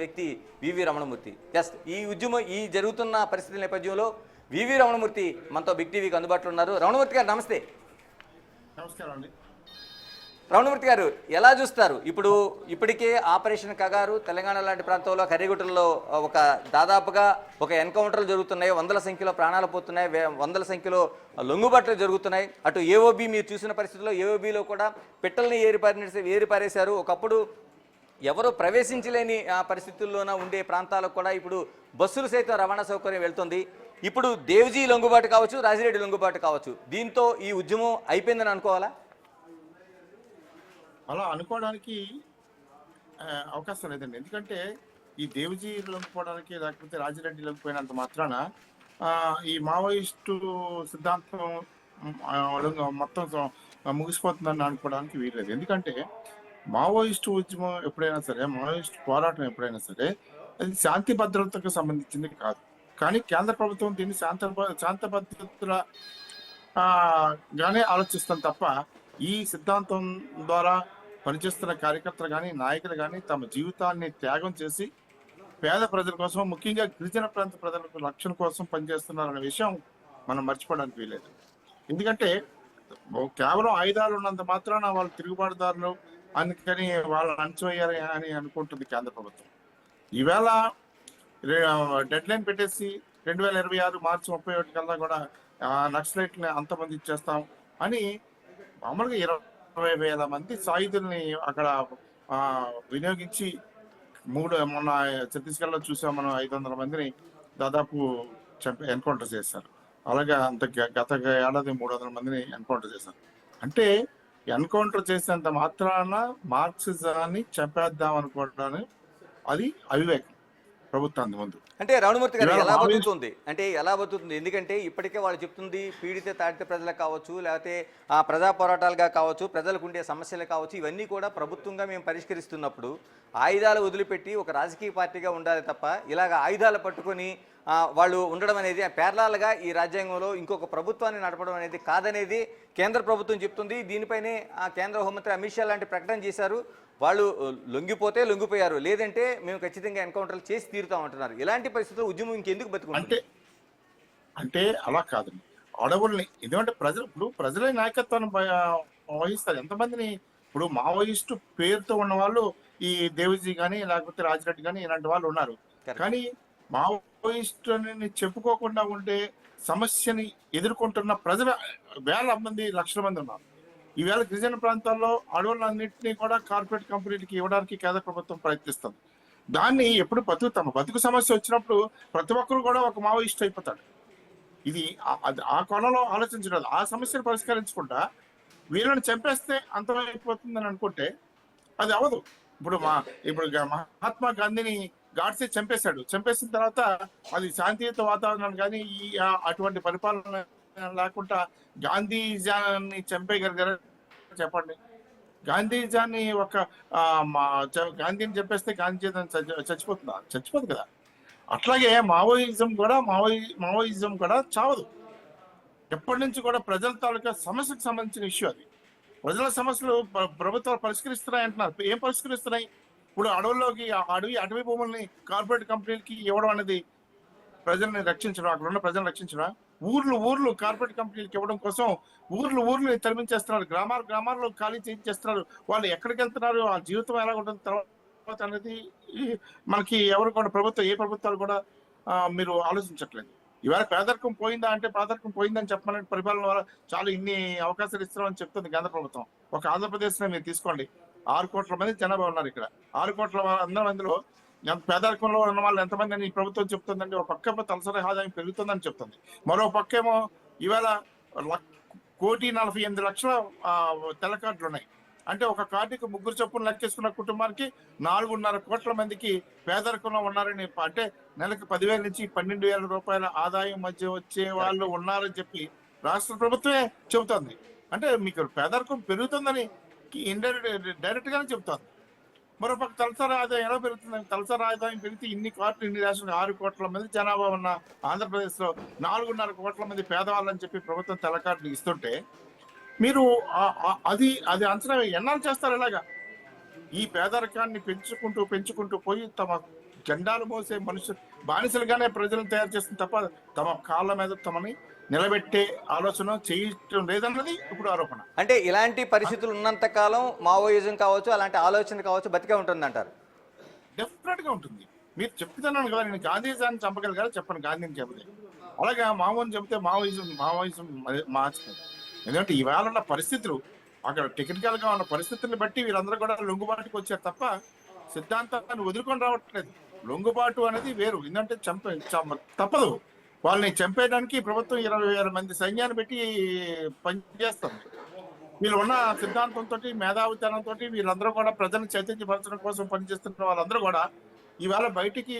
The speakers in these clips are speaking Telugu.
వ్యక్తి వివి రమణమూర్తి. ఎస్, ఈ ఉద్యమం ఈ జరుగుతున్న పరిస్థితుల నేపథ్యంలో వివి రమణమూర్తి మనతో బిగ్ టీవీకి అందుబాటులో ఉన్నారు. రమణమూర్తి గారు నమస్తే. నమస్కారం అండి. రమణమూర్తి గారు ఎలా చూస్తారు? ఇప్పటికే ఆపరేషన్ కగారు తెలంగాణ లాంటి ప్రాంతంలో కర్రిగుట్టలో దాదాపుగా ఒక ఎన్కౌంటర్లు జరుగుతున్నాయి, వందల సంఖ్యలో ప్రాణాలు పోతున్నాయి, వందల సంఖ్యలో లొంగుబాట్లు జరుగుతున్నాయి. అటు ఏఓబి మీరు చూసిన పరిస్థితుల్లో ఏఓబిలో కూడా పిట్టల్ని ఏరిపారేశారు. ఒకప్పుడు ఎవరు ప్రవేశించలేని పరిస్థితుల్లోన ఉండే ప్రాంతాలకు కూడా ఇప్పుడు బస్సులు సైతం రవాణా సౌకర్యం వెళ్తుంది. ఇప్పుడు దేవ్జీ లొంగుబాటు కావచ్చు, రాజిరెడ్డి లొంగుబాటు కావచ్చు, దీంతో ఈ ఉద్యమం అయిపోయిందని అనుకోవాలా? అలా అనుకోవడానికి అవకాశం లేదండి. ఎందుకంటే ఈ దేవ్జీ లొంగిపోవడానికి లేకపోతే రాజిరెడ్డి లొంగిపోయినంత మాత్రాన ఈ మావోయిస్టు సిద్ధాంతం మొత్తం ముగిసిపోతుందని అనుకోవడానికి వీల్లేదు. ఎందుకంటే మావోయిస్టు ఉద్యమం ఎప్పుడైనా సరే, మావోయిస్టు పోరాటం ఎప్పుడైనా సరే అది శాంతి భద్రతకు సంబంధించింది కాదు. కానీ కేంద్ర ప్రభుత్వం దీన్ని శాంత భద్రతల గానే ఆలోచిస్తాం తప్ప ఈ సిద్ధాంతం ద్వారా పనిచేస్తున్న కార్యకర్తలు కానీ నాయకులు కానీ తమ జీవితాన్ని త్యాగం చేసి పేద ప్రజల కోసం, ముఖ్యంగా గిరిజన ప్రాంత ప్రజలకు రక్షణ కోసం పనిచేస్తున్నారనే విషయం మనం మర్చిపోవడానికి వీలేదు. ఎందుకంటే కేవలం ఆయుధాలు ఉన్నంత మాత్రాన వాళ్ళు తిరుగుబాటుదారులు అందుకని వాళ్ళు అణచివేయాలి అని అనుకుంటుంది కేంద్ర ప్రభుత్వం. ఈవేళ డెడ్ లైన్ పెట్టేసి 2026 మార్చి 31 కల్లా కూడా నక్సలైట్ని అంతమందించేస్తాం అని మామూలుగా 20,000 మంది సాయుధుల్ని అక్కడ వినియోగించి మొన్న ఛత్తీస్గఢ్లో చూసాం మనం, 500 మందిని దాదాపు ఎన్కౌంటర్ చేశారు. అలాగే గత ఏడాది 300 మందిని ఎన్కౌంటర్ చేశారు. అంటే ఎన్కౌంటర్ చేసినంత మాత్రాన మార్క్సిజాన్ని చంపేద్దాం అనుకోవడానికి అది అవివేకం ప్రభుత్వానికి ముందు. అంటే రమణమూర్తి గారు ఎలా బతుకుతుంది? ఎందుకంటే ఇప్పటికే వాళ్ళు చెప్తుంది పీడిత తాడిత ప్రజలకు కావచ్చు, లేకపోతే ప్రజా పోరాటాలుగా కావచ్చు, ప్రజలకు ఉండే సమస్యలు కావచ్చు, ఇవన్నీ కూడా ప్రభుత్వంగా మేము పరిష్కరిస్తున్నప్పుడు ఆయుధాలు వదిలిపెట్టి ఒక రాజకీయ పార్టీగా ఉండాలి తప్ప ఇలాగ ఆయుధాలు పట్టుకొని వాళ్ళు ఉండడం అనేది పేర్లాలుగా ఈ రాజ్యాంగంలో ఇంకొక ప్రభుత్వాన్ని నడపడం అనేది కాదనేది కేంద్ర ప్రభుత్వం చెప్తుంది. దీనిపైనే కేంద్ర హోంమంత్రి అమిత్ షా లాంటి ప్రకటన చేశారు. వాళ్ళు లొంగిపోతే లొంగిపోయారు, లేదంటే మేము ఖచ్చితంగా ఎన్కౌంటర్లు చేసి తీరుతామంటున్నారు. ఇలాంటి పరిస్థితుల్లో ఉద్యమం ఇంకెందుకు బతుకుంటుంది? అంటే అలా కాదండి. అడవుల్ని ఎందుకంటే ప్రజలే నాయకత్వాన్ని వహిస్తారు. ఎంతమందిని ఇప్పుడు మావోయిస్టు పేరుతో ఉన్న వాళ్ళు ఈ దేవ్జీ కానీ లేకపోతే రాజిరెడ్డి కానీ ఇలాంటి వాళ్ళు ఉన్నారు. కానీ మావోయిస్టు అని చెప్పుకోకుండా ఉండే సమస్యని ఎదుర్కొంటున్న ప్రజల వేల మంది, లక్షల మంది ఉన్నారు. ఈవేళ గిరిజన ప్రాంతాల్లో అడవులన్నింటినీ కూడా కార్పొరేట్ కంపెనీలకి ఇవ్వడానికి కేంద్ర ప్రభుత్వం ప్రయత్నిస్తుంది. దాన్ని ఎప్పుడు బతుకు సమస్య వచ్చినప్పుడు ప్రతి ఒక్కరు కూడా ఒక మావోయిస్ట్ అయిపోతాడు. ఇది ఆ కోణంలో ఆలోచించడం, ఆ సమస్యను పరిష్కరించకుండా వీళ్ళని చంపేస్తే అంతమైపోతుందని అనుకుంటే అది అవదు. ఇప్పుడు మహాత్మా గాంధీని గాడ్సే చంపేసిన తర్వాత అది శాంతియుత వాతావరణం కానీ అటువంటి పరిపాలన లేకుండా గాంధీజాన్ని చంపేయగలిగారు చెప్పండి? గాంధీజాన్ని గాంధీని చంపేస్తే గాంధీజీ చచ్చిపోదు కదా. అట్లాగే మావోయిజం కూడా చావదు. ఎప్పటి నుంచి కూడా ప్రజల తాలూకా సమస్యకు సంబంధించిన ఇష్యూ అది. ప్రజల సమస్యలు ప్రభుత్వాలు పరిష్కరిస్తున్నాయి అంటున్నారు. ఏం పరిష్కరిస్తున్నాయి? ఇప్పుడు అడవుల్లోకి అటవీ భూముల్ని కార్పొరేట్ కంపెనీలకి ఇవ్వడం అనేది ప్రజల్ని రక్షించడం, అక్కడ ఉన్న ప్రజలను రక్షించడం. ఊర్లు కార్పొరేట్ కంపెనీలకు ఇవ్వడం కోసం ఊర్లు తరిమించేస్తున్నారు, గ్రామాల్లో ఖాళీ చేయించేస్తున్నారు. వాళ్ళు ఎక్కడికి వెళ్తున్నారు, ఆ జీవితం ఎలా ఉంటుంది తర్వాత అనేది మనకి ఎవరు కూడా ఏ ప్రభుత్వాలు కూడా మీరు ఆలోచించట్లేదు. ఇవాళ పేదరికం పోయిందా అంటే పేదరికం పోయిందని చెప్పమని పరిపాలన వల్ల చాలా ఇన్ని అవకాశాలు ఇస్తున్నామని చెప్తుంది కేంద్ర ప్రభుత్వం. ఒక ఆంధ్రప్రదేశ్లో మీరు తీసుకోండి, 6 కోట్ల మంది జనాభా ఉన్నారు. ఇక్కడ 6 కోట్ల మందిలో పేదరికంలో ఉన్న వాళ్ళు ఎంతమంది అని ప్రభుత్వం చెప్తుందండి. ఒక పక్కేమో తలసరి ఆదాయం పెరుగుతుందని చెప్తుంది, మరో పక్కేమో ఈవేళ 1,48,00,000 తెల్ల కార్డులు ఉన్నాయి. అంటే ఒక కార్డుకి 3 చొప్పున లెక్కేసుకున్న కుటుంబానికి 4.5 కోట్ల మందికి పేదరికంలో ఉన్నారని, అంటే నెలకు 10,000 నుంచి 12,000 రూపాయల ఆదాయం మధ్య వచ్చే వాళ్ళు ఉన్నారని చెప్పి రాష్ట్ర ప్రభుత్వమే చెబుతోంది. అంటే మీకు పేదరికం పెరుగుతుందని డైరెక్ట్ గానే చెబుతోంది. మరోపక్క తలసరి ఆదాయం ఎలా పెరుగుతుంది? తలసరి ఆదాయం పెరిగితే ఇన్ని రాష్ట్రాలు 6 కోట్ల మంది జనాభా ఉన్న ఆంధ్రప్రదేశ్ లో 4.5 కోట్ల మంది పేదవాళ్ళని చెప్పి ప్రభుత్వం తెల్ల కార్డులు ఇస్తుంటే మీరు అది అంచనా ఎన్నాళ్ళు చేస్తారు? ఇలాగా ఈ పేదరికాన్ని పెంచుకుంటూ పోయి తమ జెండాలు మోసే మనుషులు బానిసలుగానే ప్రజలను తయారు చేస్తుంది తప్ప తమ కాళ్ళ మీద తమని నిలబెట్టే ఆలోచన చేయటం లేదన్నది ఇప్పుడు ఆరోపణ. అంటే ఇలాంటి పరిస్థితులు ఉన్నంత కాలం మావోయిజం కావచ్చు, అలాంటి ఆలోచన కావచ్చు బతికే ఉంటుంది అంటారు. డెఫినెట్ గా ఉంటుంది. మీరు చెప్తున్నాను కదా, నేను గాంధీజాన్ని చంపగలిగాను చెప్పండి, గాంధీని చెబితే అలాగే మావోని చెబితే మావోయిజం మార్చుతుంది. ఎందుకంటే ఇవాళ ఉన్న పరిస్థితులు, అక్కడ టెక్నికల్ గా ఉన్న పరిస్థితులను బట్టి వీళ్ళందరూ కూడా లొంగుబాటుకు వచ్చారు తప్ప సిద్ధాంతాన్ని వదులుకొని రావట్లేదు. లొంగుబాటు అనేది వేరు. ఎందుకంటే తప్పదు, వాళ్ళని చంపేయడానికి ప్రభుత్వం 20,000 మంది సైన్యాన్ని పెట్టి పనిచేస్తుంది. వీళ్ళు ఉన్న సిద్ధాంతంతో, మేధావితనంతో వీళ్ళందరూ కూడా ప్రజలను చైతన్యపరచడం కోసం పనిచేస్తున్న వాళ్ళందరూ కూడా ఈవేళ బయటికి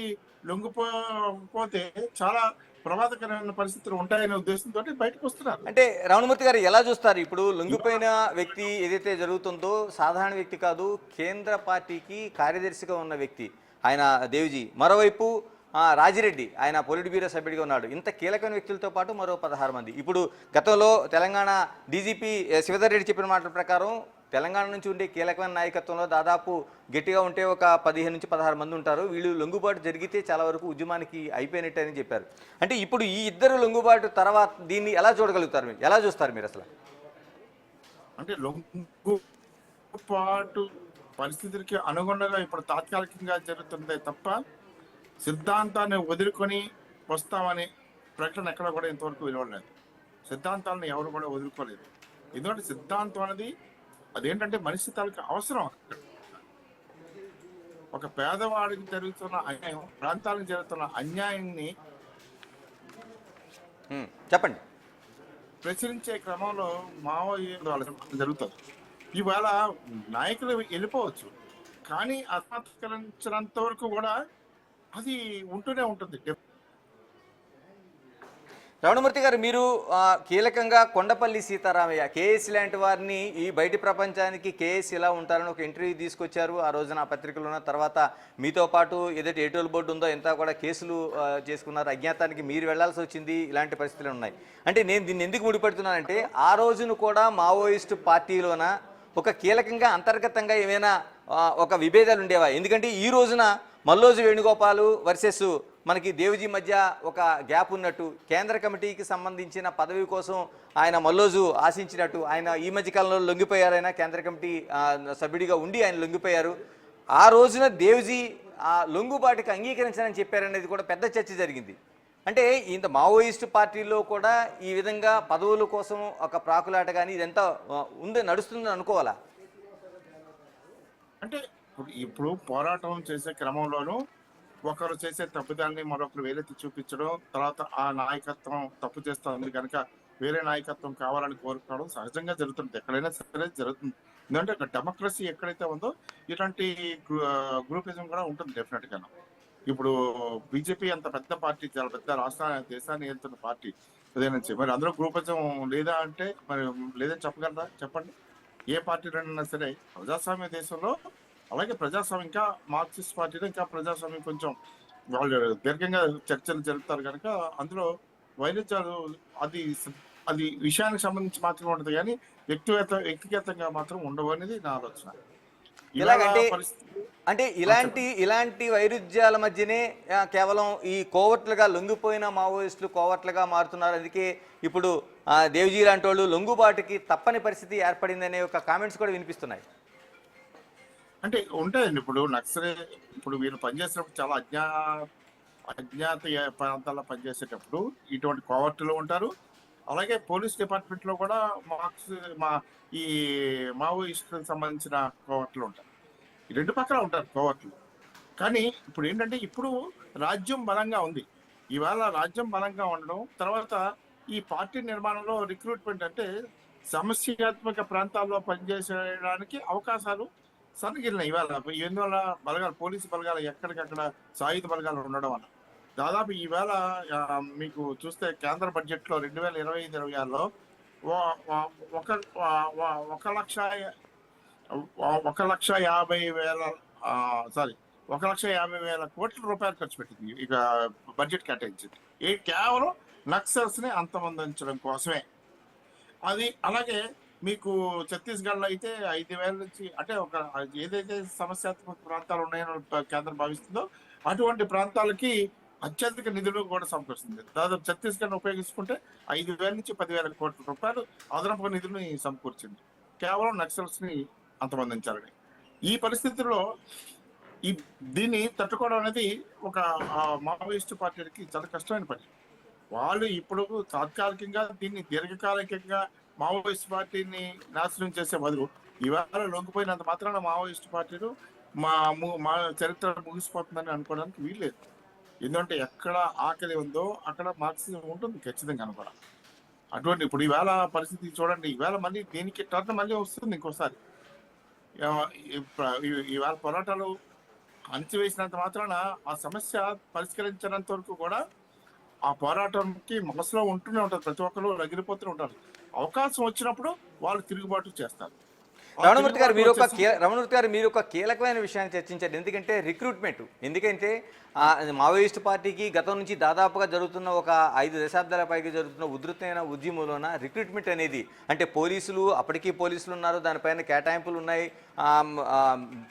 లొంగిపోతే చాలా ప్రమాదకరమైన పరిస్థితులు ఉంటాయనే ఉద్దేశంతో బయటకు వస్తున్నారు. అంటే రమణమూర్తి గారు ఎలా చూస్తారు? ఇప్పుడు లొంగిపోయిన వ్యక్తి ఏదైతే జరుగుతుందో సాధారణ వ్యక్తి కాదు, కేంద్ర పార్టీకి కార్యదర్శిగా ఉన్న వ్యక్తి ఆయన దేవ్జీ. మరోవైపు రాజిరెడ్డి ఆయన పొలిట్ బ్యూరో సభ్యుడిగా ఉన్నాడు. ఇంత కీలకమైన వ్యక్తులతో పాటు మరో 16 మంది. ఇప్పుడు గతంలో తెలంగాణ డీజీపీ శివధర్ రెడ్డి చెప్పిన మాటల ప్రకారం తెలంగాణ నుంచి ఉండే కీలకమైన నాయకత్వంలో దాదాపు గట్టిగా ఉంటే ఒక 15 నుంచి 16 మంది ఉంటారు. వీళ్ళు లొంగుబాటు జరిగితే చాలా వరకు ఉద్యమానికి అయిపోయినట్టు అని చెప్పారు. అంటే ఇప్పుడు ఈ ఇద్దరు లొంగుబాటు తర్వాత దీన్ని ఎలా చూడగలుగుతారు, మీరు ఎలా చూస్తారు మీరు అసలు? అంటే లొంగుబాటు పరిస్థితులకి అనుగుణంగా ఇప్పుడు తాత్కాలికంగా జరుగుతుందే తప్ప సిద్ధాంతాన్ని వదులుకొని వస్తామని ప్రకటన ఎక్కడ కూడా ఇంతవరకు వినవలేదు. సిద్ధాంతాలను ఎవరు కూడా వదులుకోలేదు. ఎందుకంటే సిద్ధాంతం అనేది అదేంటంటే మనిషి తాలూకు అవసరం. ఒక పేదవాడికి జరుగుతున్న అన్యాయం, ప్రాంతాలకు జరుగుతున్న అన్యాయాన్ని చెప్పండి ప్రచురించే క్రమంలో మావోయిజం జరుగుతుంది. ఇవాళ నాయకులు వెళ్ళిపోవచ్చు, కానీ ఆత్మహత్యకరించినంత వరకు కూడా అది ఉంటూనే ఉంటుంది. రమణమూర్తి గారు, మీరు కీలకంగా కొండపల్లి సీతారామయ్య కేఎస్ లాంటి వారిని ఈ బయటి ప్రపంచానికి కేఎస్ ఇలా ఉంటారని ఒక ఇంటర్వ్యూ తీసుకొచ్చారు. ఆ రోజున ఆ పత్రికలో ఉన్న తర్వాత మీతో పాటు ఏదైతే ఏటోల్ బోర్డు ఉందో ఎంత కూడా కేసులు చేసుకున్నారు, అజ్ఞాతానికి మీరు వెళ్లాల్సి వచ్చింది, ఇలాంటి పరిస్థితులు ఉన్నాయి. అంటే నేను దీన్ని ఎందుకు ముడిపెడుతున్నానంటే ఆ రోజును కూడా మావోయిస్టు పార్టీలోన ఒక కీలకంగా అంతర్గతంగా ఏమైనా ఒక విభేదాలు ఉండేవా? ఎందుకంటే ఈ రోజున మల్లోజు వేణుగోపాల్ వర్సెస్ మనకి దేవ్జీ మధ్య ఒక గ్యాప్ ఉన్నట్టు, కేంద్ర కమిటీకి సంబంధించిన పదవి కోసం ఆయన మల్లోజు ఆశించినట్టు, ఆయన ఈ మధ్య కాలంలో లొంగిపోయారు. ఆయన కేంద్ర కమిటీ సభ్యుడిగా ఉండి ఆయన లొంగిపోయారు. ఆ రోజున దేవ్జీ ఆ లొంగుబాటుకి అంగీకరించాలని చెప్పారనేది కూడా పెద్ద చర్చ జరిగింది. అంటే ఇంత మావోయిస్టు పార్టీలో కూడా ఈ విధంగా పదవుల కోసం ఒక ప్రాకులాట కానీ ఇదంతా నడుస్తుందని అనుకోవాలా? అంటే ఇప్పుడు పోరాటం చేసే క్రమంలోనూ ఒకరు చేసే తప్పుదాన్ని మరొకరు వేలెత్తి చూపించడం, తర్వాత ఆ నాయకత్వం తప్పు చేస్తుంది కనుక వేరే నాయకత్వం కావాలని కోరుకోవడం సహజంగా జరుగుతుంది, ఎక్కడైనా సరే జరుగుతుంది. ఎందుకంటే ఒక డెమోక్రసీ ఎక్కడైతే ఉందో ఇలాంటి గ్రూపిజం కూడా ఉంటుంది డెఫినెట్ గా. ఇప్పుడు బీజేపీ అంత పెద్ద పార్టీ, చాలా పెద్ద దేశాన్ని వెళ్తున్న పార్టీ నుంచి మరి అందరూ గ్రూపిజం లేదా అంటే మరి లేదని చెప్పగలరా? చెప్పండి. ఏ పార్టీలైనా సరే ప్రజాస్వామ్య దేశంలో, అలాగే ప్రజాస్వామ్యం ఇంకా మార్క్సిస్ట్ పార్టీలో ఇంకా ప్రజాస్వామ్యం కొంచెం వాళ్ళు దీర్ఘంగా చర్చలు జరుపుతారు కనుక అందులో వైరుధ్యాలు అది అది విషయానికి సంబంధించి మాత్రమే ఉంటుంది, కానీ వ్యక్తిగతంగా మాత్రం ఉండవు అనేది నా ఆలోచన. అంటే ఇలాంటి వైరుధ్యాల మధ్యనే కేవలం ఈ కోవర్ట్లుగా లొంగిపోయిన మావోయిస్టులు కోవర్ట్లుగా మారుతున్నారు. అందుకే ఇప్పుడు దేవ్జీ లాంటి వాళ్ళు లొంగుబాటుకి తప్పని పరిస్థితి ఏర్పడిందనే ఒక కామెంట్స్ కూడా వినిపిస్తున్నాయి. అంటే ఉంటాయండి. ఇప్పుడు నక్సలే ఇప్పుడు వీళ్ళు పనిచేసేటప్పుడు చాలా అజ్ఞాత ప్రాంతాల్లో పనిచేసేటప్పుడు ఇటువంటి కోవర్టులు ఉంటారు. అలాగే పోలీస్ డిపార్ట్మెంట్ లో కూడా ఈ మావోయిస్టులకు సంబంధించిన కోవర్టులు ఉంటారు. ఈ రెండు పక్కల ఉంటారు కోవర్టులు. కానీ ఇప్పుడు ఏంటంటే ఇప్పుడు రాజ్యం బలంగా ఉంది. ఇవాళ రాజ్యం బలంగా ఉండడం తర్వాత ఈ పార్టీ నిర్మాణంలో రిక్రూట్మెంట్ అంటే సమస్యాత్మక ప్రాంతాల్లో పనిచేసేయడానికి అవకాశాలు సన్నగిలినాయి ఇవాళ. ఎందువల్ల బలగాలు, పోలీసు బలగాలు ఎక్కడికక్కడ సాయుధ బలగాలు ఉండడం వల్ల దాదాపు ఈవేళ మీకు చూస్తే కేంద్ర బడ్జెట్ లో 2025-26లో 1,50,000 కోట్ల రూపాయలు ఖర్చు పెట్టింది ఇక బడ్జెట్ కేటాయించింది. కేవలం నక్సల్స్ ని అంతమొందించడం కోసమే. అది అలాగే మీకు ఛత్తీస్గఢ్ లో అయితే 5,000 నుంచి అంటే ఏదైతే సమస్యాత్మక ప్రాంతాలు ఉన్నాయో కేంద్రం భావిస్తుందో అటువంటి ప్రాంతాలకి అత్యధిక నిధులు కూడా సమకూరుస్తుంది. దాదాపు ఛత్తీస్గఢ్ ఉపయోగించుకుంటే 5,000 నుంచి 10,000 కోట్ల రూపాయలు అదనపు నిధులను సమకూర్చింది, కేవలం నక్సల్స్ ని అంతమొందించాలని. ఈ పరిస్థితుల్లో ఈ దీన్ని తట్టుకోవడం అనేది ఒక మావోయిస్టు పార్టీలకి చాలా కష్టమైన పని. వాళ్ళు ఇప్పుడు తాత్కాలికంగా దీన్ని దీర్ఘకాలికంగా మావోయిస్ట్ పార్టీని నాశనం చేసే బదులు ఇవాళ లొంగిపోయినంత మాత్రాన మావోయిస్ట్ పార్టీలు మా చరిత్ర ముగిసిపోతుందని అనుకోవడానికి వీల్లేదు. ఎందుకంటే ఎక్కడ ఆకలి ఉందో అక్కడ మార్క్సిజం ఉంటుంది ఖచ్చితంగా కూడా. అటువంటి ఇప్పుడు ఈవేళ పరిస్థితి చూడండి, ఈవేళ మళ్ళీ దీనికి టర్న్ మళ్ళీ వస్తుంది ఇంకోసారి. ఈవేళ పోరాటాలు అణచివేసినంత మాత్రాన ఆ సమస్య పరిష్కరించినంత వరకు కూడా ఆ పోరాటానికి మనసులో ఉంటూనే ఉంటారు, ప్రతి ఒక్కరు రగిలిపోతూనే ఉంటారు. అవకాశం వచ్చినప్పుడు వాళ్ళు తిరుగుబాటు చేస్తారు. రమణమూర్తి గారు మీరు ఒక కీలకమైన విషయాన్ని చర్చించారు. ఎందుకంటే రిక్రూట్మెంట్. ఎందుకంటే మావోయిస్ట్ పార్టీకి గతం నుంచి దాదాపుగా జరుగుతున్న ఒక 5 దశాబ్దాల పైకి జరుగుతున్న ఉధృతమైన ఉద్యమంలోన రిక్రూట్మెంట్ అనేది, అంటే పోలీసులు, అప్పటికీ పోలీసులు ఉన్నారు, దానిపైన కేటాయింపులు ఉన్నాయి.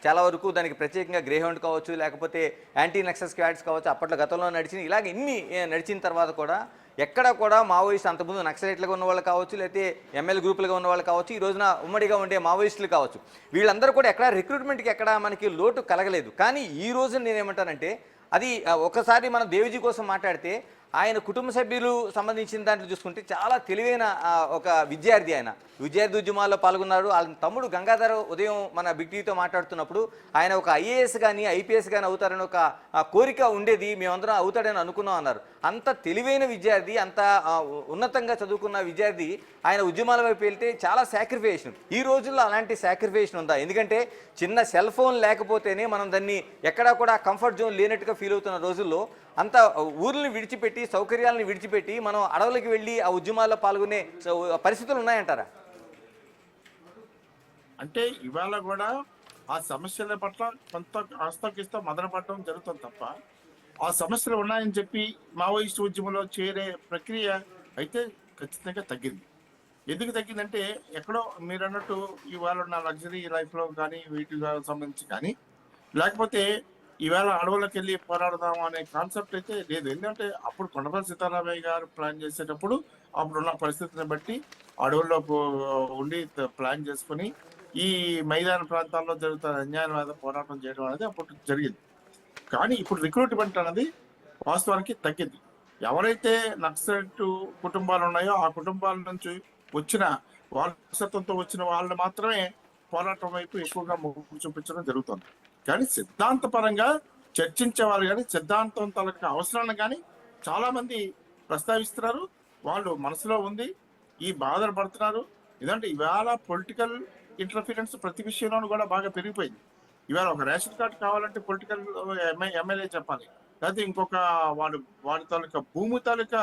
చాలా వరకు దానికి ప్రత్యేకంగా గ్రేహౌండ్ కావచ్చు, లేకపోతే యాంటీ నక్సల్ స్క్వాడ్స్ కావచ్చు, అప్పట్లో గతంలో నడిచిన ఇలాగ ఇన్ని నడిచిన తర్వాత కూడా ఎక్కడ కూడా మావోయిస్ట్, అంతకుముందు నక్సలైట్లుగా ఉన్న వాళ్ళు కావచ్చు, లేకపోతే ఎంఎల్ గ్రూపులుగా ఉన్న వాళ్ళు కావచ్చు, ఈ రోజున ఉమ్మడిగా ఉండే మావోయిస్టులు కావచ్చు, వీళ్ళందరూ కూడా ఎక్కడ రిక్రూట్మెంట్కి ఎక్కడ మనకి లోటు కలగలేదు. కానీ ఈ రోజు నేనేమంటానంటే, అది ఒకసారి మనం దేవిజీ కోసం మాట్లాడితే ఆయన కుటుంబ సభ్యులు సంబంధించిన దాంట్లో చూసుకుంటే చాలా తెలివైన ఒక విద్యార్థి. ఆయన విద్యార్థి ఉద్యమాల్లో పాల్గొన్నారు. వాళ్ళ తమ్ముడు గంగాధర్ ఉదయం మన బిగ్ టీవీతో మాట్లాడుతున్నప్పుడు ఆయన ఒక ఐఏఎస్ కానీ ఐపీఎస్ కానీ అవుతారని ఒక కోరిక ఉండేది, మేమందరం అవుతాడని అనుకున్నాం అన్నారు. అంత తెలివైన విద్యార్థి, అంత ఉన్నతంగా చదువుకున్న విద్యార్థి ఆయన ఉద్యమాల వైపు వెళ్తే చాలా సాక్రిఫికేషన్. ఈ రోజుల్లో అలాంటి సాక్రిఫికేషన్ ఉందా? ఎందుకంటే చిన్న సెల్ ఫోన్ లేకపోతేనే మనం దాన్ని ఎక్కడా కూడా కంఫర్ట్ జోన్ లేనట్టుగా ఫీల్ అవుతున్న రోజుల్లో అంత ఊర్లను విడిచిపెట్టి, సౌకర్యాలను విడిచిపెట్టి మనం అడవులకి వెళ్ళి ఆ ఉద్యమాల్లో పాల్గొనే పరిస్థితులు ఉన్నాయంటారా? అంటే ఇవాళ కూడా ఆ సమస్యల పట్ల కొంత ఆస్తకిస్తా మదనపడడం జరుగుతుంది తప్ప, ఆ సమస్యలు ఉన్నాయని చెప్పి మావోయిస్ట్ ఉద్యమంలో చేరే ప్రక్రియ అయితే ఖచ్చితంగా తగ్గింది. ఎందుకు తగ్గిందంటే, ఎక్కడో మీరు అన్నట్టు ఇవాళ ఉన్న లగ్జరీ లైఫ్లో కానీ వీటికి సంబంధించి కానీ, లేకపోతే ఈవేళ అడవులకు వెళ్ళి పోరాడదాం అనే కాన్సెప్ట్ అయితే లేదు. ఎందుకంటే అప్పుడు కొండపల్లి సీతారామయ్య గారు ప్లాన్ చేసేటప్పుడు అప్పుడున్న పరిస్థితిని బట్టి అడవుల్లో ఉండి ప్లాన్ చేసుకుని ఈ మైదాన ప్రాంతాల్లో జరుగుతున్న అన్యాయవాద పోరాటం చేయడం అనేది అప్పుడు జరిగింది. కానీ ఇప్పుడు రిక్రూట్మెంట్ అనేది వాస్తవానికి తగ్గింది. ఎవరైతే నక్సలైట్ కుటుంబాలు ఉన్నాయో ఆ కుటుంబాల నుంచి వచ్చిన వారసత్వంతో వచ్చిన వాళ్ళు మాత్రమే పోరాటం వైపు ఎక్కువగా మొగ్గు చూపించడం జరుగుతుంది. కానీ సిద్ధాంతపరంగా చర్చించే వాళ్ళు కానీ, సిద్ధాంతం తలక అవసరాలను కానీ చాలా మంది ప్రస్తావిస్తున్నారు. వాళ్ళు మనసులో ఉంది, ఈ బాధలు పడుతున్నారు. ఎందుకంటే ఇవాళ పొలిటికల్ ఇంటర్ఫీరెన్స్ ప్రతి విషయంలోనూ కూడా బాగా పెరిగిపోయింది. ఇవాళ ఒక రేషన్ కార్డు కావాలంటే పొలిటికల్ ఎమ్మెల్యే చెప్పాలి, లేకపోతే ఇంకొక వాడి తాలూకా భూమి తాలూకా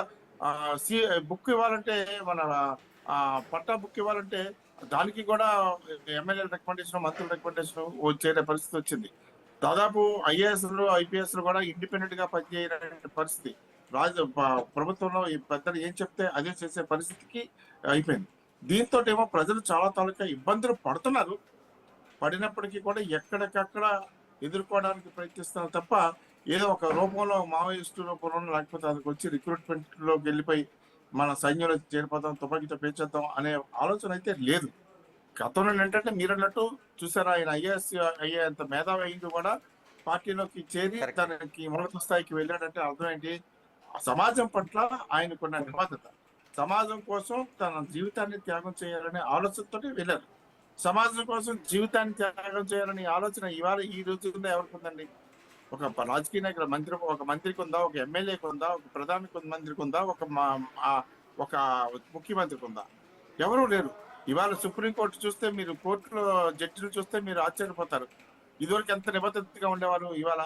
బుక్ ఇవ్వాలంటే, మన పట్టా బుక్ ఇవ్వాలంటే దానికి కూడా ఎమ్మెల్యే రికమెండేషన్, మంత్రుల రికమెండేషన్ వచ్చే పరిస్థితి వచ్చింది. దాదాపు ఐఏఎస్లు ఐపీఎస్లు కూడా ఇండిపెండెంట్ గా పనిచేయని పరిస్థితి. ప్రభుత్వంలో ఈ పెద్దలు ఏం చెప్తే అదే చేసే పరిస్థితికి అయిపోయింది. దీంతో ఏమో ప్రజలు చాలా తాలూకా ఇబ్బందులు పడుతున్నారు. పడినప్పటికీ కూడా ఎక్కడికక్కడ ఎదుర్కోవడానికి ప్రయత్నిస్తున్నారు తప్ప, ఏదో ఒక రూపంలో మావోయిస్టు రూపంలో, లేకపోతే అది వచ్చి రిక్రూట్మెంట్ లోకి వెళ్ళిపోయి మన సైన్యంలో చేరిపోతాం, తుపాకీతో పేర్చేద్దాం అనే ఆలోచన అయితే లేదు. గతంలో ఏంటంటే మీరు అన్నట్టు చూసారా, ఆయన ఐఏఎస్ అయ్యేంత మేధావి అయింది కూడా పార్టీలోకి చేరి దానికి ఉన్నత స్థాయికి వెళ్ళాడంటే అర్థం ఏంటి? సమాజం పట్ల ఆయనకున్న నిబద్ధత, సమాజం కోసం తన జీవితాన్ని త్యాగం చేయాలనే ఆలోచనతో వెళ్ళారు. సమాజం కోసం జీవితాన్ని త్యాగం చేయాలనే ఆలోచన ఇవాళ ఈ రోజుల్లో ఎవరికి ఉందండి? ఒక రాజకీయ నాయకుల ఒక మంత్రికి ఉందా, ఒక ఎమ్మెల్యేకి ఉందా, ఒక ప్రధాన మంత్రికి ఉందా, ఒక ముఖ్యమంత్రికి ఉందా? ఎవరూ లేరు. ఇవాళ సుప్రీంకోర్టు చూస్తే, మీరు కోర్టులో జడ్జిలు చూస్తే మీరు ఆశ్చర్యపోతారు. ఇదివరకు ఎంత నిబద్ధతగా ఉండేవారు. ఇవాళ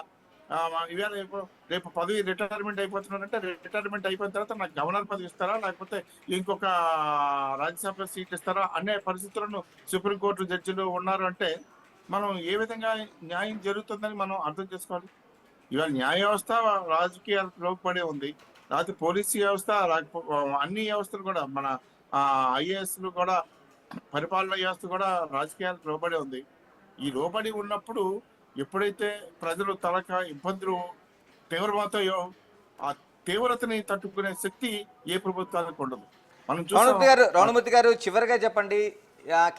రేపు పదవి రిటైర్మెంట్ అయిపోతున్నారంటే, రిటైర్మెంట్ అయిపోయిన తర్వాత నాకు గవర్నర్ పదవి ఇస్తారా, లేకపోతే ఇంకొక రాజ్యసభ సీట్ ఇస్తారా అనే పరిస్థితులను సుప్రీంకోర్టు జడ్జిలు ఉన్నారు. అంటే మనం ఏ విధంగా న్యాయం జరుగుతుందని మనం అర్థం చేసుకోవాలి. ఇవాళ న్యాయ వ్యవస్థ రాజకీయాలకు లోపడే ఉంది, లేకపోతే పోలీసు వ్యవస్థ, అన్ని వ్యవస్థలు కూడా, మన ఐఏఎస్లు కూడా, పరిపాలన వ్యవస్థ కూడా రాజకీయాలకు లోబడి ఉంది. ఈ లోబడి ఉన్నప్పుడు ఎప్పుడైతే ప్రజలు తలక ఇబ్బందులు ఆ తీవ్రతని తట్టుకునే శక్తి ఏ ప్రభుత్వానికి ఉండదు. మనం రమణమూర్తి గారు చివరిగా చెప్పండి.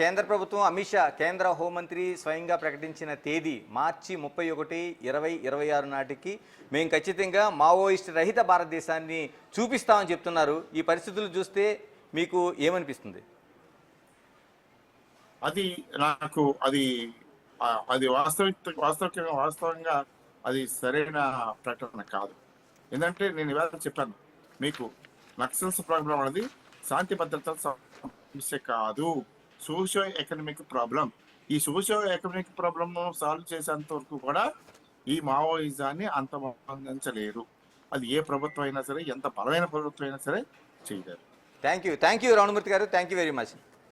కేంద్ర ప్రభుత్వం అమిత్ షా కేంద్ర హోంమంత్రి స్వయంగా ప్రకటించిన తేదీ మార్చి 31, 2026 నాటికి మేము ఖచ్చితంగా మావోయిస్ట్ రహిత భారతదేశాన్ని చూపిస్తామని చెప్తున్నారు. ఈ పరిస్థితులు చూస్తే మీకు ఏమనిపిస్తుంది? అది నాకు అది అది వాస్తవంగా అది సరైన ప్రకటన కాదు. ఎందుకంటే నేను ఇవాళ చెప్పాను మీకు, నక్సల్స్ ప్రాబ్లం అనేది శాంతి భద్రత సమస్య కాదు, సోషియో ఎకనామిక్ ప్రాబ్లం. ఈ సోషియో ఎకనామిక్ ప్రాబ్లమ్ సాల్వ్ చేసేంత వరకు కూడా ఈ మావోయిజాన్ని అంతమొందించలేరు. అది ఏ ప్రభుత్వం అయినా సరే, ఎంత బలమైన ప్రభుత్వం అయినా సరే చేయలేరు. థ్యాంక్ యూ రమణమూర్తి గారు, థ్యాంక్ యూ వెరీ మచ్.